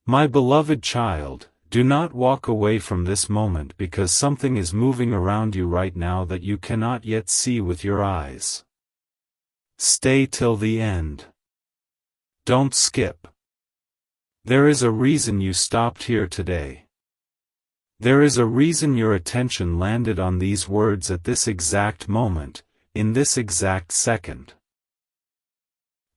My beloved child, do not walk away from this moment because something is moving around you right now that you cannot yet see with your eyes. Stay till the end. Don't skip. There is a reason you stopped here today. There is a reason your attention landed on these words at this exact moment, in this exact second.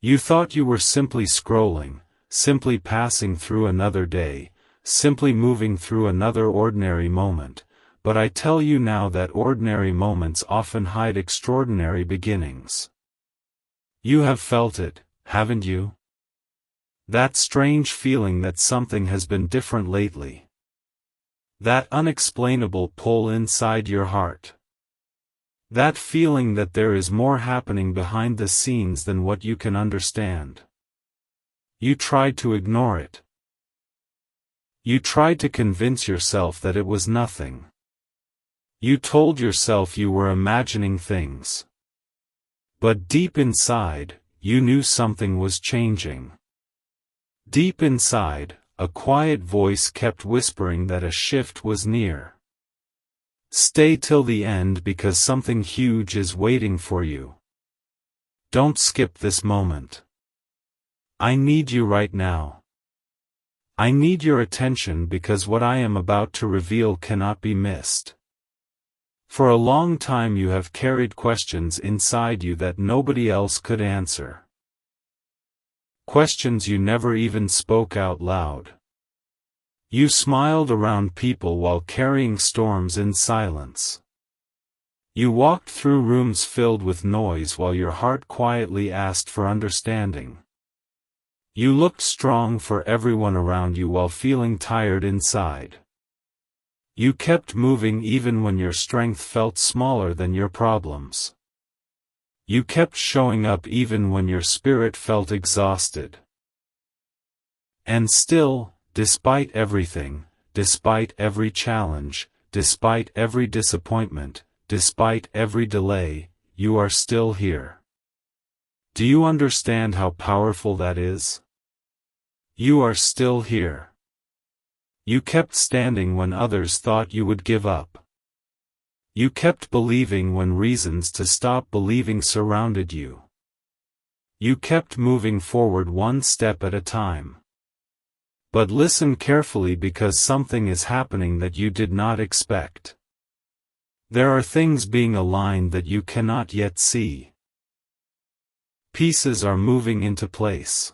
You thought you were simply scrolling, simply passing through another day, simply moving through another ordinary moment, but I tell you now that ordinary moments often hide extraordinary beginnings. You have felt it, haven't you? That strange feeling that something has been different lately. That unexplainable pull inside your heart. That feeling that there is more happening behind the scenes than what you can understand. You tried to ignore it. You tried to convince yourself that it was nothing. You told yourself you were imagining things. But deep inside, you knew something was changing. Deep inside, a quiet voice kept whispering that a shift was near. Stay till the end because something huge is waiting for you. Don't skip this moment. I need you right now. I need your attention because what I am about to reveal cannot be missed. For a long time you have carried questions inside you that nobody else could answer. Questions you never even spoke out loud. You smiled around people while carrying storms in silence. You walked through rooms filled with noise while your heart quietly asked for understanding. You looked strong for everyone around you while feeling tired inside. You kept moving even when your strength felt smaller than your problems. You kept showing up even when your spirit felt exhausted. And still, despite everything, despite every challenge, despite every disappointment, despite every delay, you are still here. Do you understand how powerful that is? You are still here. You kept standing when others thought you would give up. You kept believing when reasons to stop believing surrounded you. You kept moving forward one step at a time. But listen carefully because something is happening that you did not expect. There are things being aligned that you cannot yet see. Pieces are moving into place.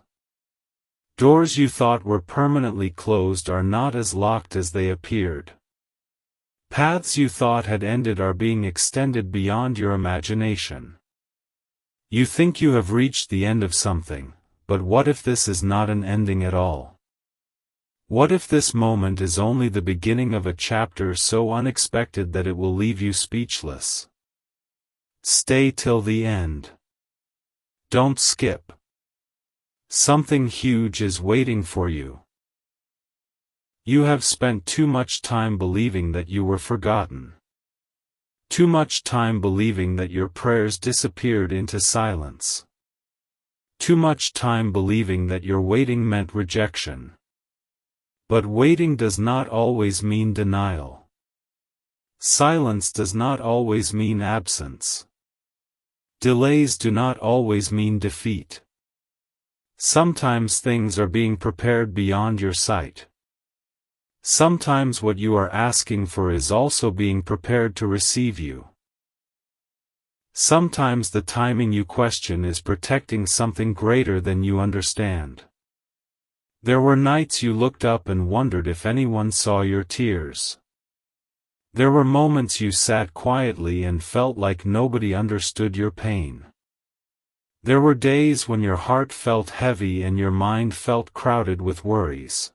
Doors you thought were permanently closed are not as locked as they appeared. Paths you thought had ended are being extended beyond your imagination. You think you have reached the end of something, but what if this is not an ending at all? What if this moment is only the beginning of a chapter so unexpected that it will leave you speechless? Stay till the end. Don't skip. Something huge is waiting for you. You have spent too much time believing that you were forgotten. Too much time believing that your prayers disappeared into silence. Too much time believing that your waiting meant rejection. But waiting does not always mean denial. Silence does not always mean absence. Delays do not always mean defeat. Sometimes things are being prepared beyond your sight. Sometimes what you are asking for is also being prepared to receive you. Sometimes the timing you question is protecting something greater than you understand. There were nights you looked up and wondered if anyone saw your tears. There were moments you sat quietly and felt like nobody understood your pain. There were days when your heart felt heavy and your mind felt crowded with worries.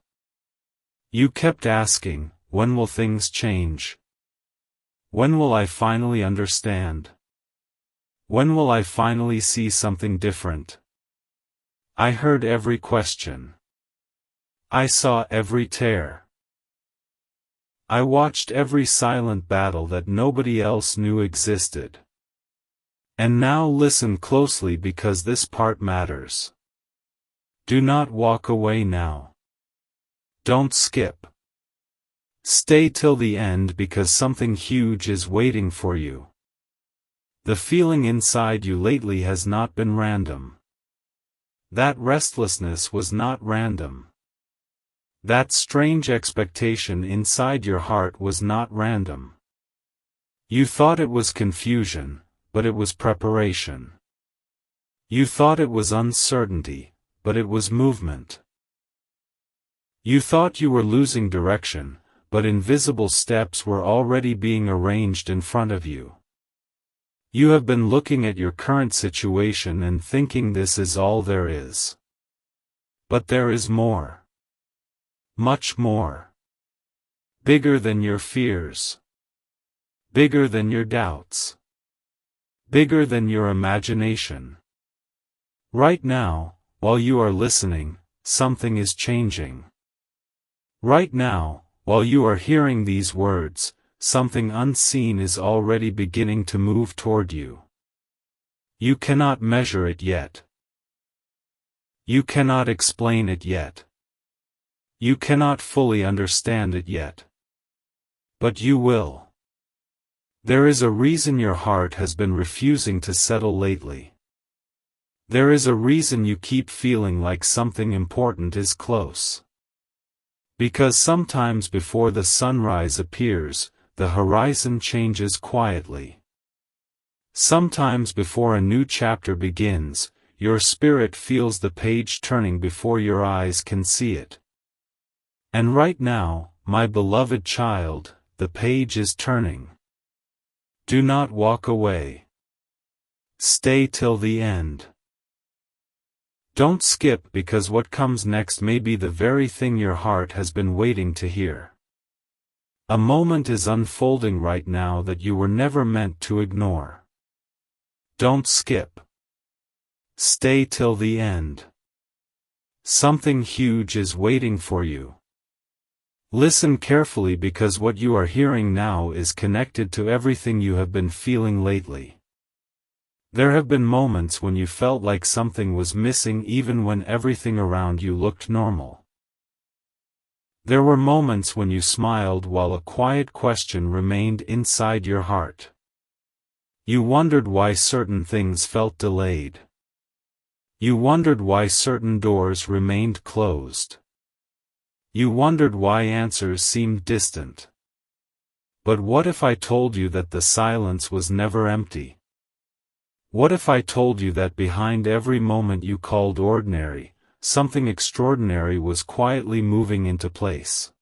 You kept asking, when will things change? When will I finally understand? When will I finally see something different? I heard every question. I saw every tear. I watched every silent battle that nobody else knew existed. And now listen closely because this part matters. Do not walk away now. Don't skip. Stay till the end because something huge is waiting for you. The feeling inside you lately has not been random. That restlessness was not random. That strange expectation inside your heart was not random. You thought it was confusion, but it was preparation. You thought it was uncertainty, but it was movement. You thought you were losing direction, but invisible steps were already being arranged in front of you. You have been looking at your current situation and thinking this is all there is. But there is more. Much more. Bigger than your fears. Bigger than your doubts. Bigger than your imagination. Right now, while you are listening, something is changing. Right now, while you are hearing these words, something unseen is already beginning to move toward you. You cannot measure it yet. You cannot explain it yet. You cannot fully understand it yet. But you will. There is a reason your heart has been refusing to settle lately. There is a reason you keep feeling like something important is close. Because sometimes before the sunrise appears, the horizon changes quietly. Sometimes before a new chapter begins, your spirit feels the page turning before your eyes can see it. And right now, my beloved child, the page is turning. Do not walk away. Stay till the end. Don't skip because what comes next may be the very thing your heart has been waiting to hear. A moment is unfolding right now that you were never meant to ignore. Don't skip. Stay till the end. Something huge is waiting for you. Listen carefully because what you are hearing now is connected to everything you have been feeling lately. There have been moments when you felt like something was missing even when everything around you looked normal. There were moments when you smiled while a quiet question remained inside your heart. You wondered why certain things felt delayed. You wondered why certain doors remained closed. You wondered why answers seemed distant. But what if I told you that the silence was never empty? What if I told you that behind every moment you called ordinary, something extraordinary was quietly moving into place?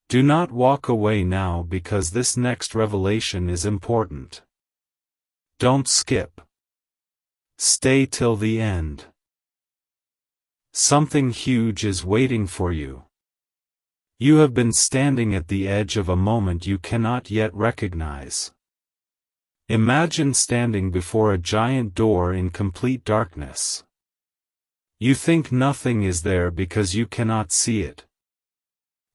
Do not walk away now because this next revelation is important. Don't skip. Stay till the end. Something huge is waiting for you. You have been standing at the edge of a moment you cannot yet recognize. Imagine standing before a giant door in complete darkness. You think nothing is there because you cannot see it.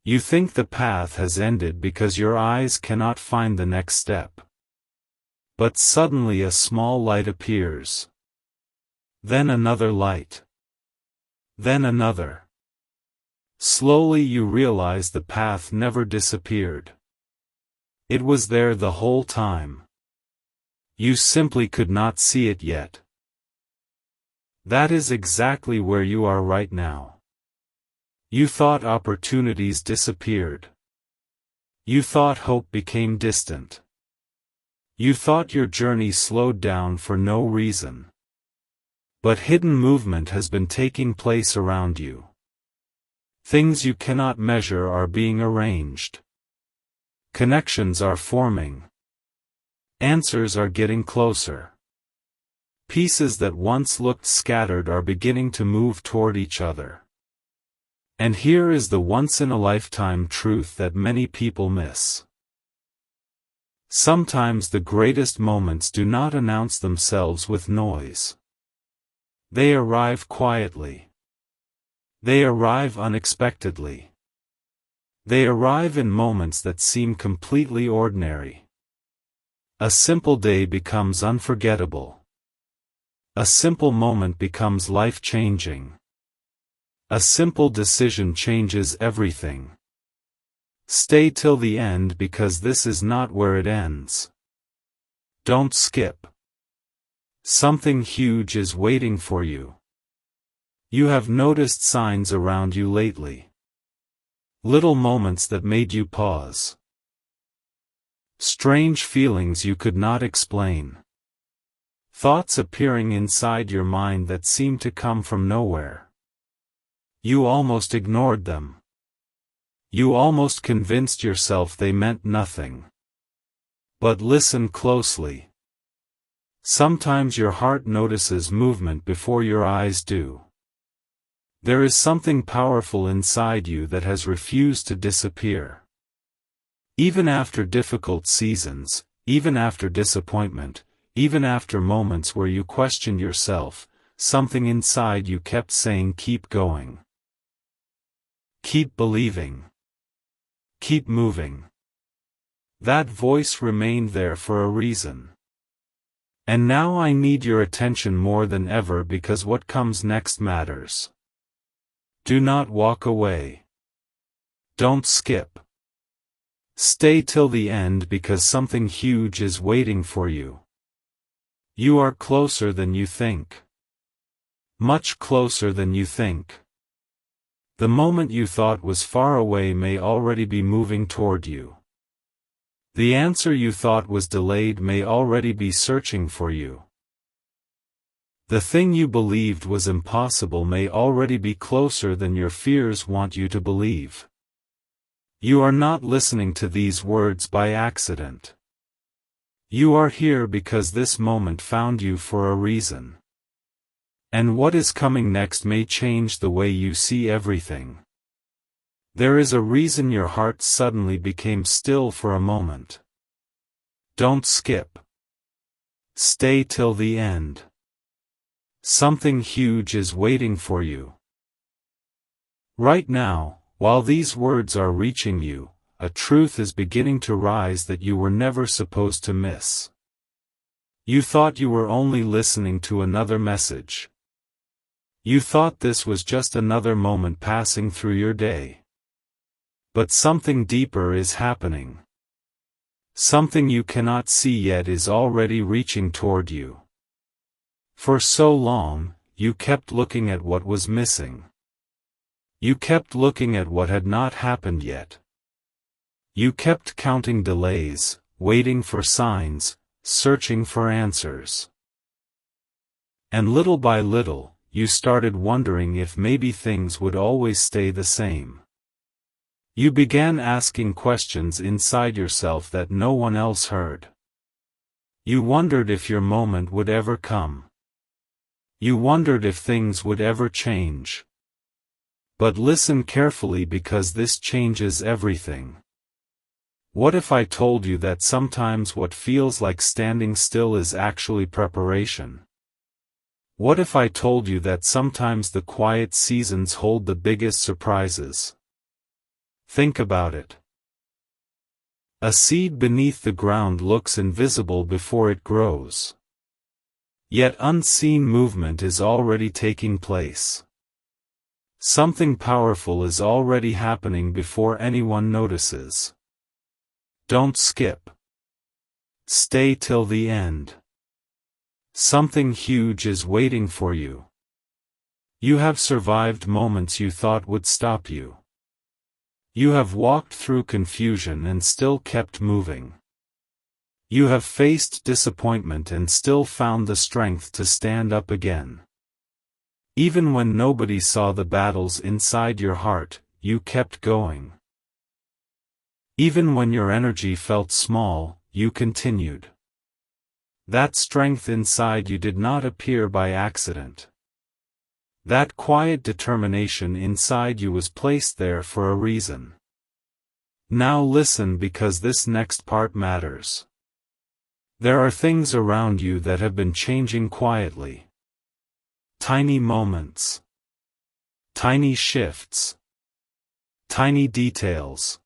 You think the path has ended because your eyes cannot find the next step. But suddenly a small light appears. Then another light. Then another. Slowly you realize the path never disappeared. It was there the whole time. You simply could not see it yet. That is exactly where you are right now. You thought opportunities disappeared. You thought hope became distant. You thought your journey slowed down for no reason. But hidden movement has been taking place around you. Things you cannot measure are being arranged. Connections are forming. Answers are getting closer. Pieces that once looked scattered are beginning to move toward each other. And here is the once-in-a-lifetime truth that many people miss. Sometimes the greatest moments do not announce themselves with noise. They arrive quietly. They arrive unexpectedly. They arrive in moments that seem completely ordinary. A simple day becomes unforgettable. A simple moment becomes life-changing. A simple decision changes everything. Stay till the end because this is not where it ends. Don't skip. Something huge is waiting for you. You have noticed signs around you lately. Little moments that made you pause. Strange feelings you could not explain. Thoughts appearing inside your mind that seem to come from nowhere. You almost ignored them. You almost convinced yourself they meant nothing. But listen closely. Sometimes your heart notices movement before your eyes do. There is something powerful inside you that has refused to disappear. Even after difficult seasons, even after disappointment, even after moments where you questioned yourself, something inside you kept saying keep going. Keep believing. Keep moving. That voice remained there for a reason. And now I need your attention more than ever because what comes next matters. Do not walk away. Don't skip. Stay till the end because something huge is waiting for you. You are closer than you think. Much closer than you think. The moment you thought was far away may already be moving toward you. The answer you thought was delayed may already be searching for you. The thing you believed was impossible may already be closer than your fears want you to believe. You are not listening to these words by accident. You are here because this moment found you for a reason. And what is coming next may change the way you see everything. There is a reason your heart suddenly became still for a moment. Don't skip. Stay till the end. Something huge is waiting for you. Right now, while these words are reaching you, a truth is beginning to rise that you were never supposed to miss. You thought you were only listening to another message. You thought this was just another moment passing through your day. But something deeper is happening. Something you cannot see yet is already reaching toward you. For so long, you kept looking at what was missing. You kept looking at what had not happened yet. You kept counting delays, waiting for signs, searching for answers. And little by little, you started wondering if maybe things would always stay the same. You began asking questions inside yourself that no one else heard. You wondered if your moment would ever come. You wondered if things would ever change. But listen carefully because this changes everything. What if I told you that sometimes what feels like standing still is actually preparation? What if I told you that sometimes the quiet seasons hold the biggest surprises? Think about it. A seed beneath the ground looks invisible before it grows. Yet unseen movement is already taking place. Something powerful is already happening before anyone notices. Don't skip. Stay till the end. Something huge is waiting for you. You have survived moments you thought would stop you. You have walked through confusion and still kept moving. You have faced disappointment and still found the strength to stand up again. Even when nobody saw the battles inside your heart, you kept going. Even when your energy felt small, you continued. That strength inside you did not appear by accident. That quiet determination inside you was placed there for a reason. Now listen because this next part matters. There are things around you that have been changing quietly. Tiny moments. Tiny shifts. Tiny details.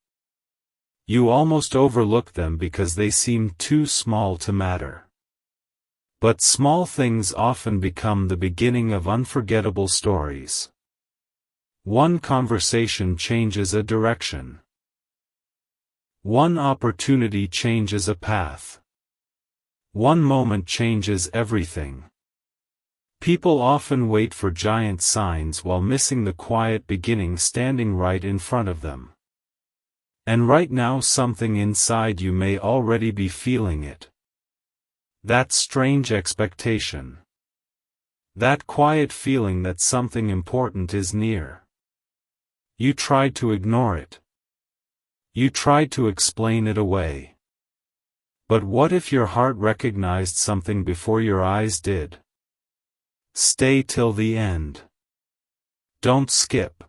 You almost overlook them because they seem too small to matter. But small things often become the beginning of unforgettable stories. One conversation changes a direction. One opportunity changes a path. One moment changes everything. People often wait for giant signs while missing the quiet beginning standing right in front of them. And right now something inside you may already be feeling it. That strange expectation. That quiet feeling that something important is near. You tried to ignore it. You tried to explain it away. But what if your heart recognized something before your eyes did? Stay till the end. Don't skip.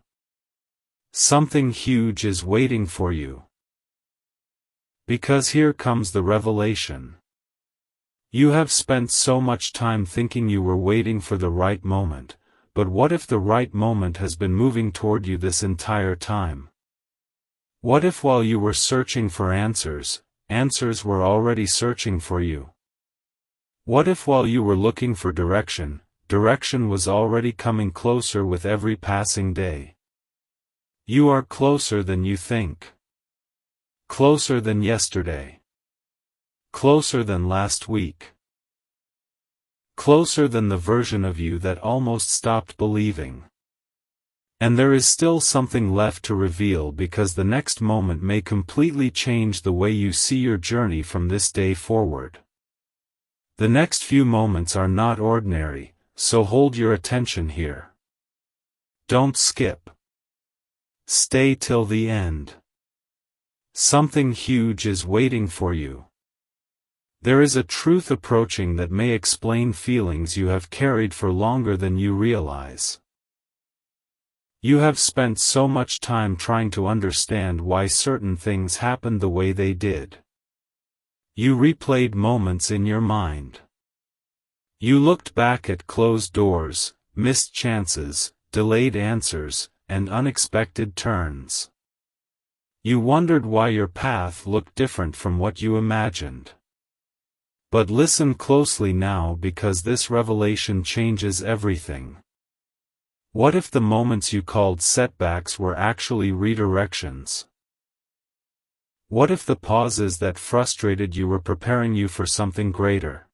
Something huge is waiting for you. Because here comes the revelation. You have spent so much time thinking you were waiting for the right moment, but what if the right moment has been moving toward you this entire time? What if while you were searching for answers, answers were already searching for you? What if while you were looking for direction, direction was already coming closer with every passing day? You are closer than you think. Closer than yesterday. Closer than last week. Closer than the version of you that almost stopped believing. And there is still something left to reveal because the next moment may completely change the way you see your journey from this day forward. The next few moments are not ordinary, so hold your attention here. Don't skip. Stay till the end. Something huge is waiting for you. There is a truth approaching that may explain feelings you have carried for longer than you realize. You have spent so much time trying to understand why certain things happened the way they did. You replayed moments in your mind. You looked back at closed doors, missed chances, delayed answers, and unexpected turns. You wondered why your path looked different from what you imagined. But listen closely now because this revelation changes everything. What if the moments you called setbacks were actually redirections? What if the pauses that frustrated you were preparing you for something greater?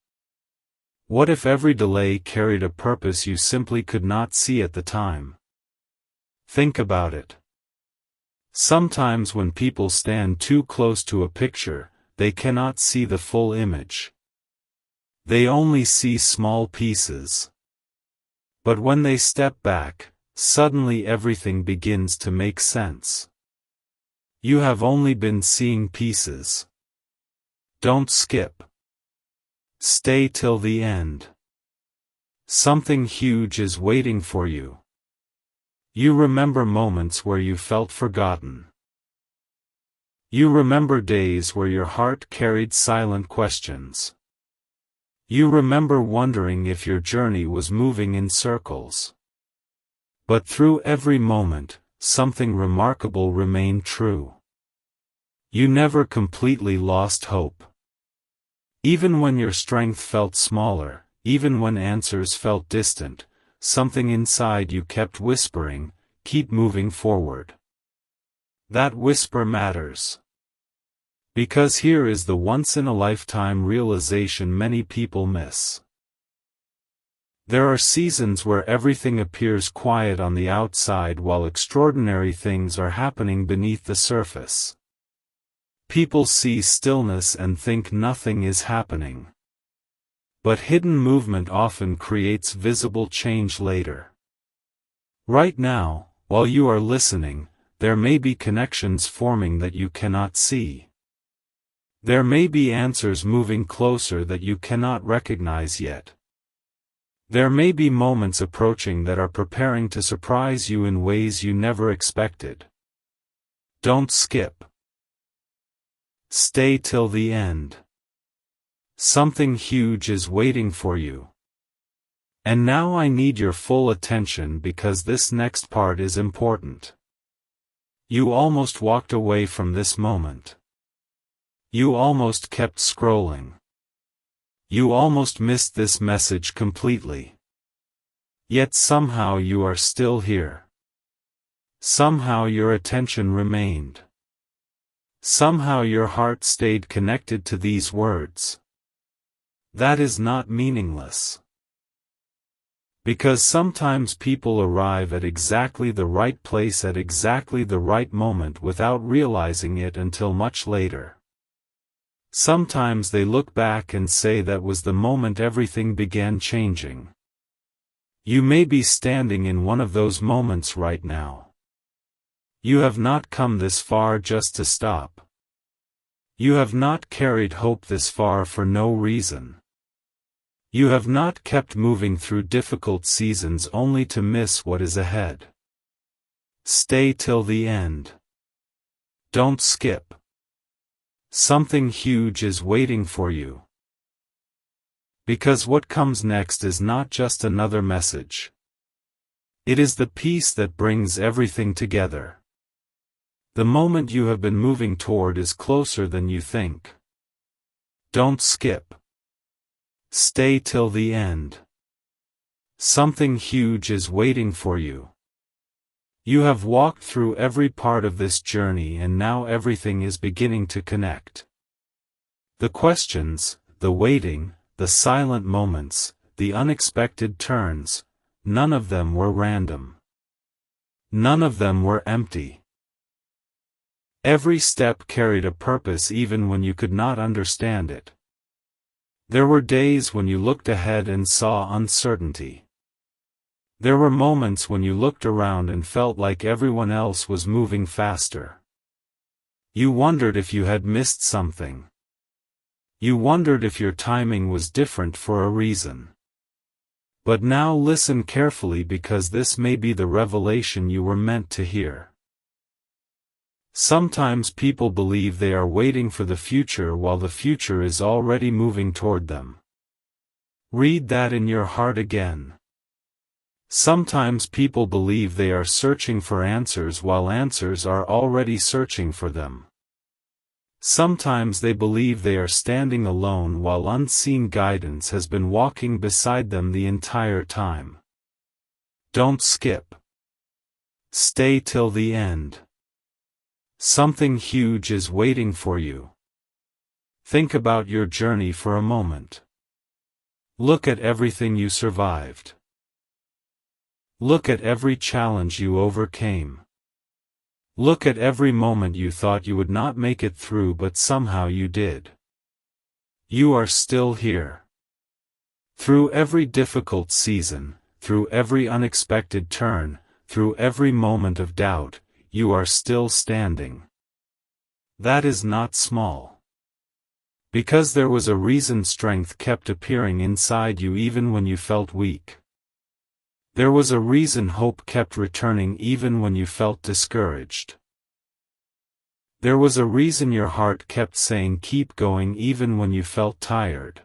What if every delay carried a purpose you simply could not see at the time? Think about it. Sometimes when people stand too close to a picture, they cannot see the full image. They only see small pieces. But when they step back, suddenly everything begins to make sense. You have only been seeing pieces. Don't skip. Stay till the end. Something huge is waiting for you. You remember moments where you felt forgotten. You remember days where your heart carried silent questions. You remember wondering if your journey was moving in circles. But through every moment, something remarkable remained true. You never completely lost hope. Even when your strength felt smaller, even when answers felt distant, something inside you kept whispering, "Keep moving forward." That whisper matters. Because here is the once-in-a-lifetime realization many people miss. There are seasons where everything appears quiet on the outside while extraordinary things are happening beneath the surface. People see stillness and think nothing is happening. But hidden movement often creates visible change later. Right now, while you are listening, there may be connections forming that you cannot see. There may be answers moving closer that you cannot recognize yet. There may be moments approaching that are preparing to surprise you in ways you never expected. Don't skip. Stay till the end. Something huge is waiting for you. And now I need your full attention because this next part is important. You almost walked away from this moment. You almost kept scrolling. You almost missed this message completely. Yet somehow you are still here. Somehow your attention remained. Somehow your heart stayed connected to these words. That is not meaningless. Because sometimes people arrive at exactly the right place at exactly the right moment without realizing it until much later. Sometimes they look back and say that was the moment everything began changing. You may be standing in one of those moments right now. You have not come this far just to stop. You have not carried hope this far for no reason. You have not kept moving through difficult seasons only to miss what is ahead. Stay till the end. Don't skip. Something huge is waiting for you. Because what comes next is not just another message. It is the piece that brings everything together. The moment you have been moving toward is closer than you think. Don't skip. Stay till the end. Something huge is waiting for you. You have walked through every part of this journey and now everything is beginning to connect. The questions, the waiting, the silent moments, the unexpected turns, none of them were random. None of them were empty. Every step carried a purpose even when you could not understand it. There were days when you looked ahead and saw uncertainty. There were moments when you looked around and felt like everyone else was moving faster. You wondered if you had missed something. You wondered if your timing was different for a reason. But now listen carefully because this may be the revelation you were meant to hear. Sometimes people believe they are waiting for the future while the future is already moving toward them. Read that in your heart again. Sometimes people believe they are searching for answers while answers are already searching for them. Sometimes they believe they are standing alone while unseen guidance has been walking beside them the entire time. Don't skip. Stay till the end. Something huge is waiting for you. Think about your journey for a moment. Look at everything you survived. Look at every challenge you overcame. Look at every moment you thought you would not make it through but somehow you did. You are still here. Through every difficult season, through every unexpected turn, through every moment of doubt, you are still standing. That is not small. Because there was a reason strength kept appearing inside you even when you felt weak. There was a reason hope kept returning even when you felt discouraged. There was a reason your heart kept saying keep going even when you felt tired.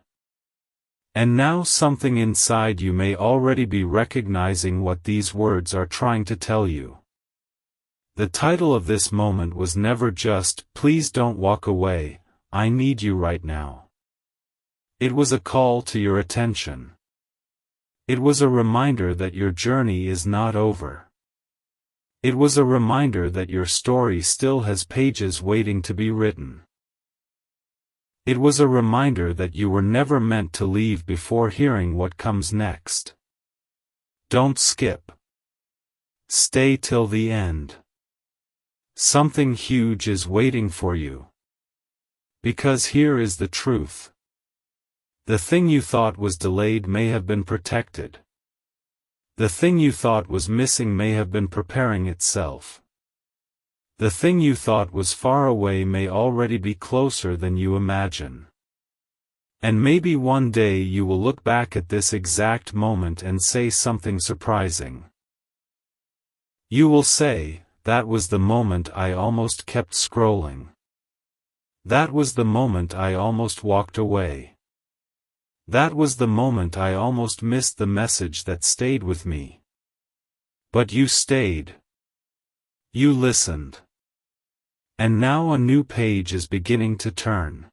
And now something inside you may already be recognizing what these words are trying to tell you. The title of this moment was never just, "Please don't walk away, I need you right now." It was a call to your attention. It was a reminder that your journey is not over. It was a reminder that your story still has pages waiting to be written. It was a reminder that you were never meant to leave before hearing what comes next. Don't skip. Stay till the end. Something huge is waiting for you. Because here is the truth. The thing you thought was delayed may have been protected. The thing you thought was missing may have been preparing itself. The thing you thought was far away may already be closer than you imagine. And maybe one day you will look back at this exact moment and say something surprising. You will say, "That was the moment I almost kept scrolling. That was the moment I almost walked away. That was the moment I almost missed the message that stayed with me." But you stayed. You listened. And now a new page is beginning to turn.